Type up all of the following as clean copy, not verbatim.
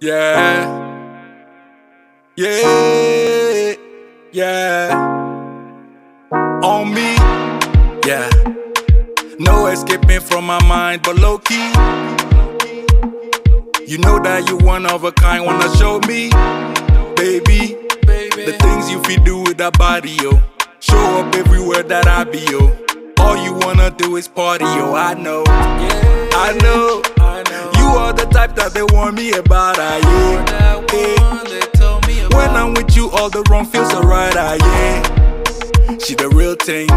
Yeah, yeah, yeah. On me, yeah. No escaping from my mind, but low key. You know that you one of a kind, wanna show me, baby. The things you feel do with that body, yo. Show up everywhere that I be, yo. All you wanna do is party, yo. I know, I know. You are the type that they warn me about, yeah. When I'm with you, all the wrong feels alright, yeah. She the real thing,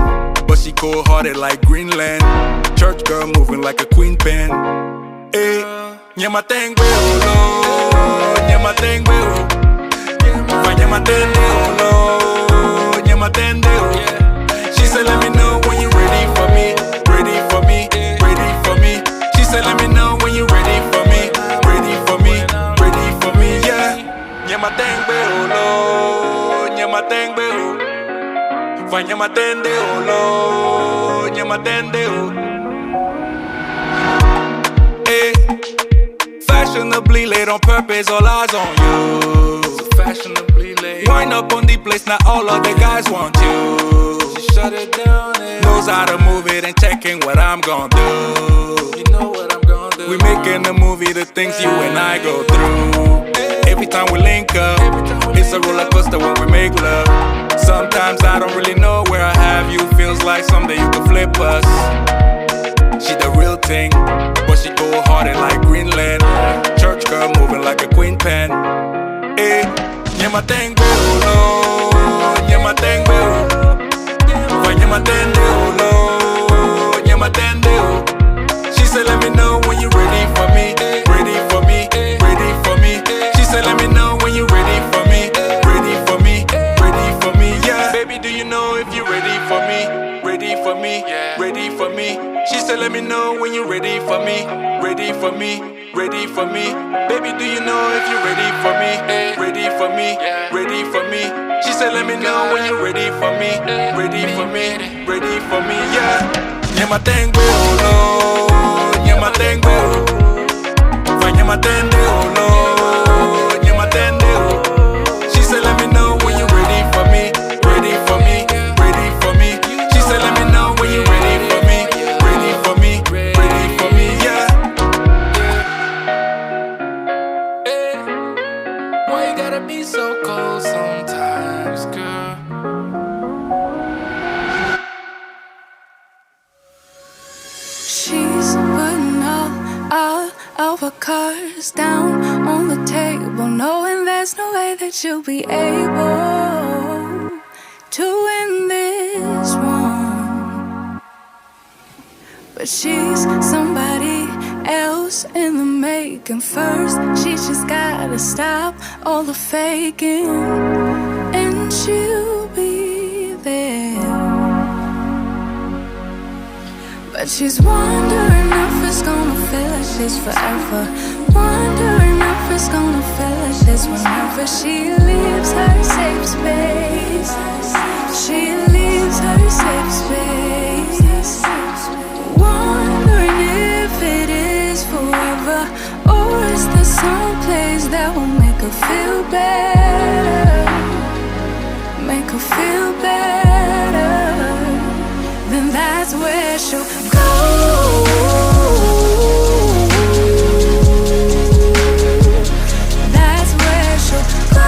but she cold-hearted like Greenland. Church girl moving like a queen pen. Hey, Nyamateng Beolo, Nyamateng Beolo, Nyamateng Beolo, Nyamateng Beolo. She said, let me know when you ready for me, ready for me, ready for me. She said, let me know when you ready for me, ready for me, ready for me, yeah. Nyamateng Beolo, Nyamateng Beolo. Nyamateng Beolo, Nyamateng Beolo. Hey, fashionably late on purpose, all eyes on you. So fashionably late. Wind up on the place, not all of the guys want you. She shut it down and knows how to move it and checking what I'm gon' do. You know what I'm gon' do. We making a movie, the things you and I go through. Every time we link up, it's a roller coaster when we make love. Sometimes I don't really know where I have you. Feels like someday you could flip us. She the real thing, but she cold-hearted like Greenland. Church girl moving like a queen pen. Hey, Nyamateng Beolo, Nyamateng Beolo, Nyamateng Beolo, Nyamateng Beolo. She said, let me know when you ready for me, ready for me, ready for me. She said, let me know when you ready for me, ready for me, ready for me, yeah. Baby, do you know if you ready for me, ready for me, ready for me? She said, let me know when you ready for me, ready for me, ready for me. Baby, do you know if you ready for me, ready for me, ready for me? She said, let me know when you ready for me, ready for me, ready for me, yeah. Nyamateng Beolo, Nyamateng Beolo, Nyamateng Beolo, Nyamateng Beolo. She said, let me know when you ready for me, ready for me, ready for me. She said, let me know when you ready for me, ready for me, ready for me, yeah. Why you gotta be so cold sometimes, girl? She's putting all of her cards down on the table, knowing there's no way that you'll be able to win this one. But she's somebody else in the making. First, she just gotta stop all the faking, and she'll be there. But she's wondering if it's gonna feel like this forever. Wondering if it's gonna feel like this whenever she leaves her safe space. She leaves her safe space. Wondering if it is forever, or is there some place that will make her feel better, make her feel better. Then that's where she'll go. That's where she'll go.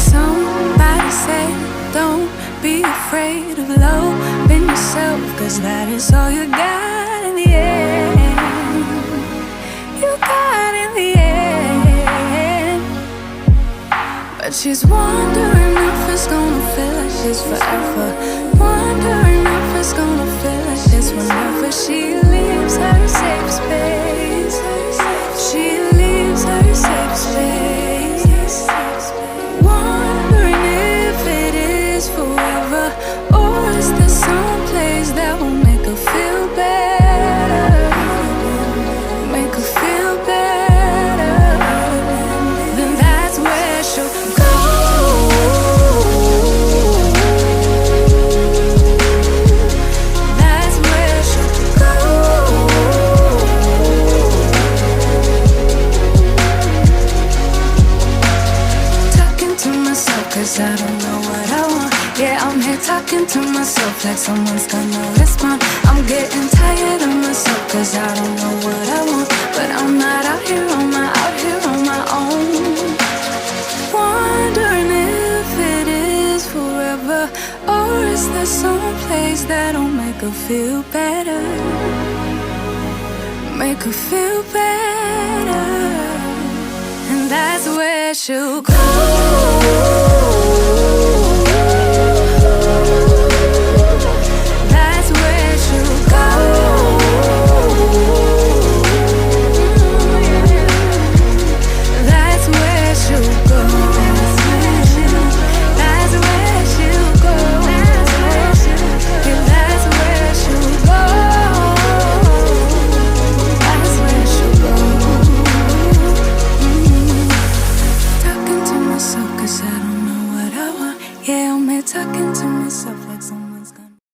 Somebody say, don't be afraid of loving yourself, 'cause that is all you got in the end. You got in the end. But she's wondering if it's gonna feel like this forever. Wondering if it's gonna feel like this whenever she leaves her safe space. She leaves her safe space. Wondering if it is forever, or is there some place that will make her feel better, make her feel better. Then that's where she'll go. to myself like someone's gonna respond. I'm getting tired of myself cause I don't know what I want. But I'm not out here on my own. Wondering if it is forever, or is there some place that'll make her feel better? Make her feel better. And that's where she'll go. That's where she'll go. That's where she'll go. That's where she'll go. Yeah, that's where she'll go. That's where she'll go. Talking to myself 'cause I don't know what I want. Yeah, I'm here talking to myself like someone